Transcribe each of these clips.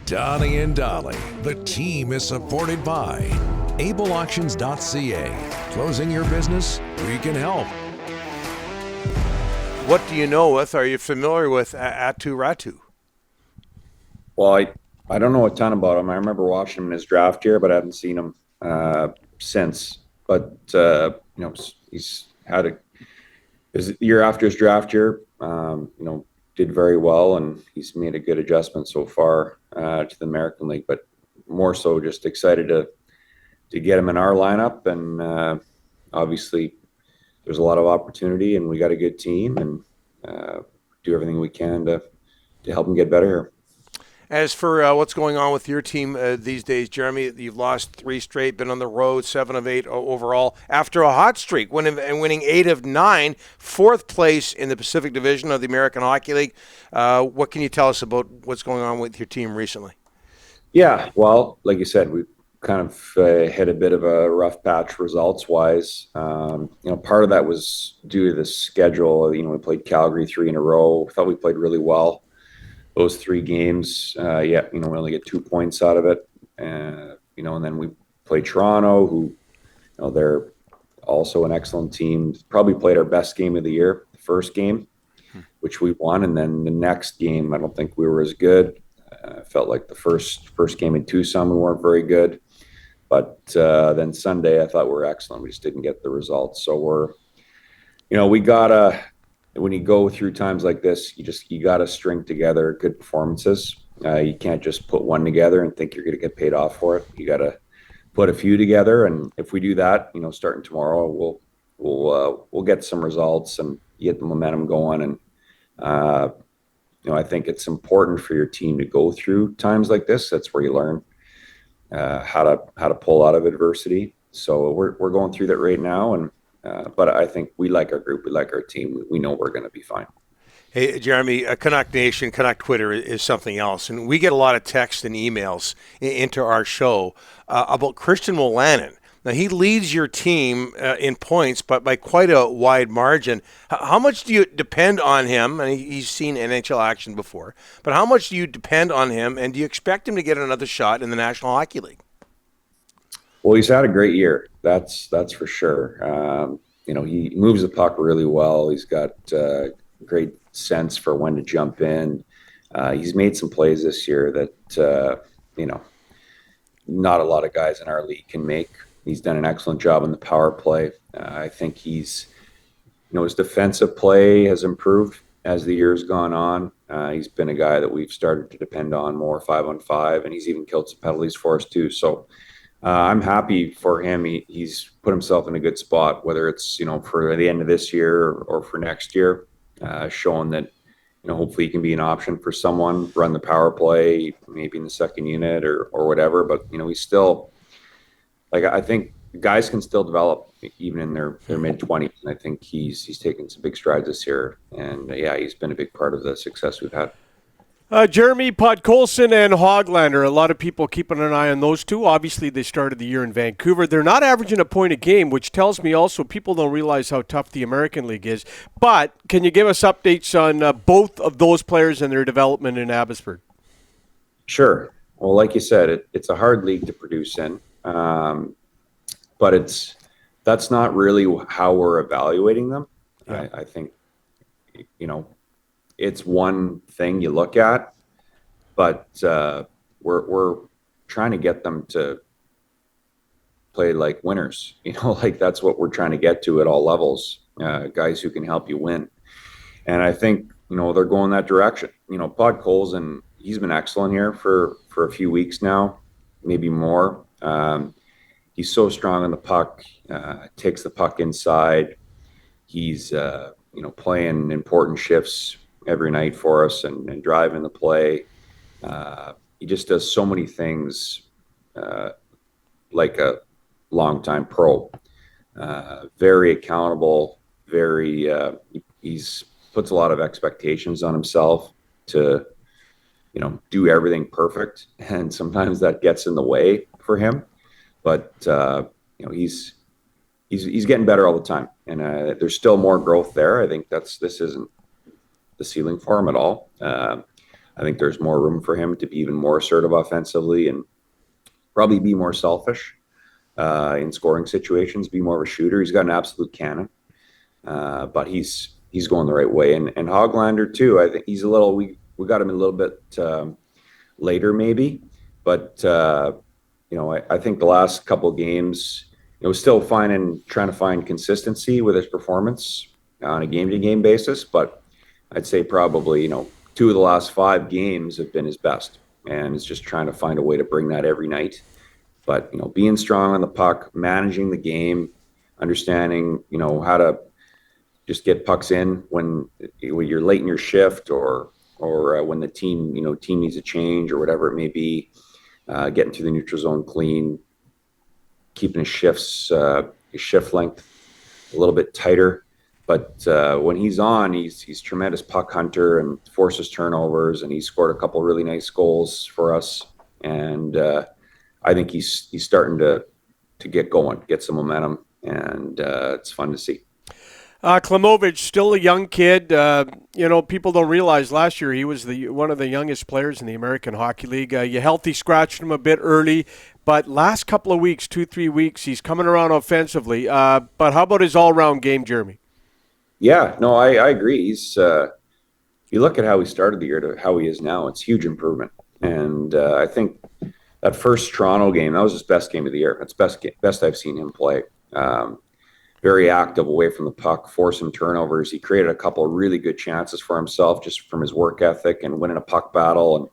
Donnie and Dolly, the team is supported by ableauctions.ca. Closing your business? We can help. What do you know with? Are you familiar with Aatu Raty? Well, I don't know a ton about him. I remember watching him in his draft year, but I haven't seen him since. But he's had his year after his draft year. Did very well, and he's made a good adjustment so far to the American League. But more so, just excited to get him in our lineup. And obviously, there's a lot of opportunity, and we got a good team, and do everything we can to help him get better here. As for what's going on with your team these days, Jeremy, you've lost 3 straight, been on the road, 7 of 8 overall, after a hot streak, winning 8 of 9, 4th place in the Pacific Division of the American Hockey League. What can you tell us about what's going on with your team recently? Yeah, well, like you said, we kind of hit a bit of a rough patch results-wise. Part of that was due to the schedule. We played Calgary 3 in a row. I thought we played really well those 3 games. We only get 2 points out of it. And then we played Toronto, who, they're also an excellent team. Probably played our best game of the year, the first game, which we won. And then the next game, I don't think we were as good. Felt like the first game in Tucson, we weren't very good. But then Sunday, I thought we were excellent. We just didn't get the results. So we gotta, when you go through times like this, you gotta string together good performances. You can't just put one together and think you're gonna get paid off for it. You gotta put a few together, and if we do that, starting tomorrow, we'll get some results and get the momentum going. And I think it's important for your team to go through times like this. That's where you learn how to pull out of adversity. So we're going through that right now, and but I think we like our group, we like our team. We know we're going to be fine. Hey, Jeremy, Canuck Nation, Canuck Twitter is something else, and we get a lot of texts and emails into our show about Christian Wolanin. Now, he leads your team in points, but by quite a wide margin. How much do you depend on him? And he's seen NHL action before, but how much do you depend on him, and do you expect him to get another shot in the National Hockey League? Well, he's had a great year. That's for sure. He moves the puck really well. He's got great sense for when to jump in. He's made some plays this year that not a lot of guys in our league can make. He's done an excellent job in the power play. I think his defensive play has improved as the year's gone on. He's been a guy that we've started to depend on more 5-on-5, and he's even killed some penalties for us too. So I'm happy for him. He's put himself in a good spot, whether it's for the end of this year or for next year, showing that hopefully he can be an option for someone, run the power play, maybe in the second unit or whatever. But he's still. I think guys can still develop even in their mid-20s, and I think he's taken some big strides this year. And he's been a big part of the success we've had. Jeremy Podkolzin and Hoglander, a lot of people keeping an eye on those two. Obviously, they started the year in Vancouver. They're not averaging a point a game, which tells me also people don't realize how tough the American League is. But can you give us updates on both of those players and their development in Abbotsford? Sure. Well, like you said, it's a hard league to produce in. But that's not really how we're evaluating them. Yeah. I think, it's one thing you look at, but we're trying to get them to play like winners. That's what we're trying to get to at all levels. Guys who can help you win. And I think, they're going that direction. Podkolzin, he's been excellent here for a few weeks now, maybe more. He's so strong on the puck, takes the puck inside. He's, playing important shifts every night for us and driving the play. He just does so many things like a longtime pro. Very accountable, he's puts a lot of expectations on himself to, do everything perfect. And sometimes that gets in the way for him. But he's getting better all the time, and there's still more growth there. I think this isn't the ceiling for him at all. I think there's more room for him to be even more assertive offensively and probably be more selfish in scoring situations, be more of a shooter. He's got an absolute cannon, but he's going the right way. And Hoglander too. I think he's a little. We got him a little bit later maybe, but I think the last couple of games, still trying to find consistency with his performance on a game-to-game basis. But I'd say probably 2 of the last 5 games have been his best, and it's just trying to find a way to bring that every night. But being strong on the puck, managing the game, understanding how to just get pucks in when you're late in your shift or when the team needs a change or whatever it may be, getting to the neutral zone clean, keeping his shift length a little bit tighter. But when he's on, he's tremendous puck hunter and forces turnovers, and he scored a couple of really nice goals for us. And I think he's starting to get going, get some momentum, and it's fun to see. Klimovich, still a young kid. People don't realize last year he was one of the youngest players in the American Hockey League. You healthy scratched him a bit early, but last couple of weeks, 2-3 weeks, he's coming around offensively. But how about his all-round game, Jeremy? Yeah, no, I agree. He's you look at how he started the year to how he is now, it's huge improvement. And I think that first Toronto game, that was his best game of the year. That's best I've seen him play. Very active away from the puck, forcing turnovers. He created a couple of really good chances for himself just from his work ethic and winning a puck battle.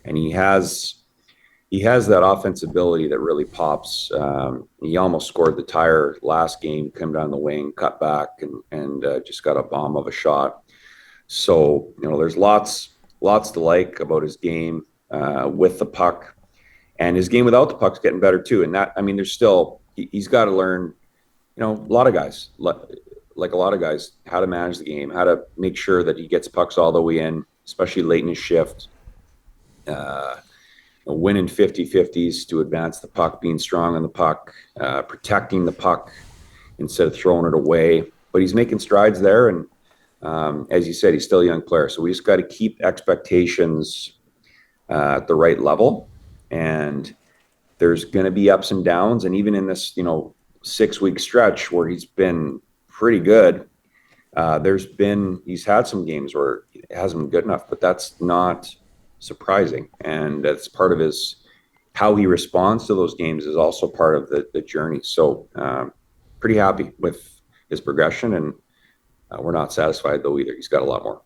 And he has that offensive ability that really pops. He almost scored the tire last game, came down the wing, cut back, and just got a bomb of a shot. So, there's lots to like about his game with the puck. And his game without the puck's getting better too. And there's still, he's got to learn, a lot of guys, like a lot of guys, how to manage the game, how to make sure that he gets pucks all the way in, especially late in his shift. Winning 50-50s to advance the puck, being strong on the puck, protecting the puck instead of throwing it away. But he's making strides there. And as you said, he's still a young player. So we just got to keep expectations at the right level. And there's going to be ups and downs. And even in this, 6-week stretch where he's been pretty good, he's had some games where it hasn't been good enough, but that's not surprising. And that's part of how he responds to those games is also part of the journey. So pretty happy with his progression, and we're not satisfied though either. He's got a lot more.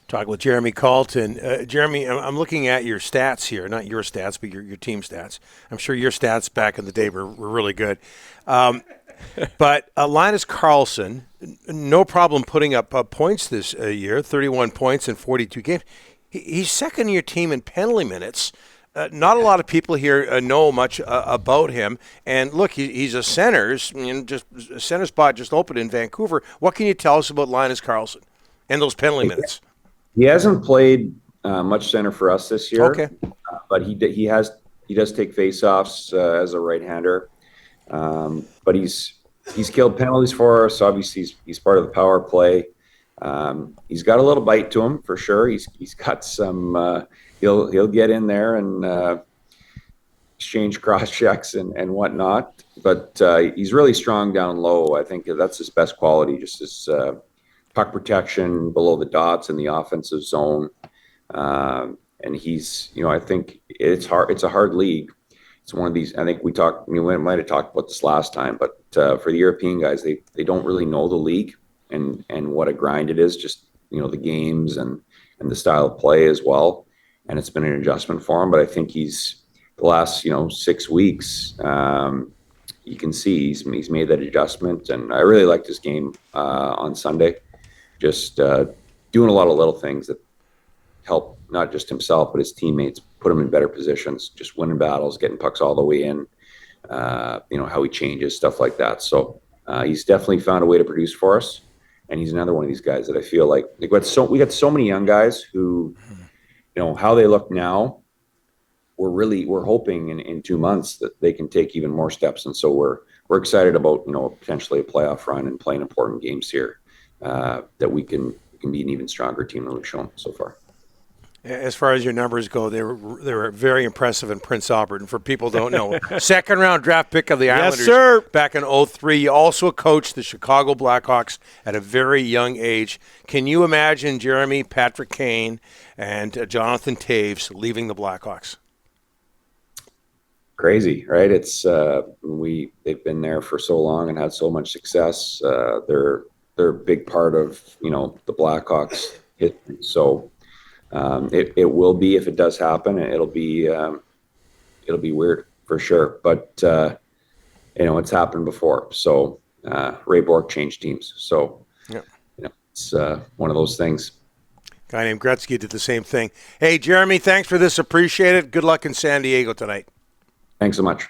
Talk with Jeremy Colliton. Jeremy, I'm looking at your stats here, not your stats, but your team stats. I'm sure your stats back in the day were really good. But Linus Karlsson, no problem putting up points this year, 31 points in 42 games. He's second in your team in penalty minutes. Not a lot of people here know much about him. And look, he's a center spot just opened in Vancouver. What can you tell us about Linus Karlsson and those penalty minutes? He hasn't played much center for us this year. Okay, but he does take faceoffs as a right-hander. But he's killed penalties for us. Obviously, he's part of the power play. He's got a little bite to him for sure. He's got some. He'll get in there and exchange cross checks and whatnot. But he's really strong down low. I think that's his best quality. Just his puck protection below the dots in the offensive zone. And he's, I think it's hard. It's a hard league. It's one of these. I think we might have talked about this last time, but for the European guys, they don't really know the league and what a grind it is. Just the games and the style of play as well. And it's been an adjustment for him. But I think he's the last 6 weeks. You can see he's made that adjustment, and I really liked his game on Sunday. Just doing a lot of little things that help not just himself but his teammates, put him in better positions, just winning battles, getting pucks all the way in, how he changes, stuff like that. So he's definitely found a way to produce for us, and he's another one of these guys that I feel like we got so many young guys who, how they look now, we're hoping in 2 months that they can take even more steps, and so we're excited about potentially a playoff run and playing important games here, that we can be an even stronger team than we've shown so far. As far as your numbers go, they were very impressive in Prince Albert. And for people who don't know, second round draft pick of the Islanders Yes, sir. back in 2003. You also coached the Chicago Blackhawks at a very young age. Can you imagine Jeremy, Patrick Kane, and Jonathan Toews leaving the Blackhawks? Crazy, right? It's they've been there for so long and had so much success. They're a big part of the Blackhawks history. So it will be, if it does happen, it'll be weird for sure. But it's happened before. So Ray Bourque changed teams. So it's one of those things. Guy named Gretzky did the same thing. Hey, Jeremy, thanks for this. Appreciate it. Good luck in San Diego tonight. Thanks so much.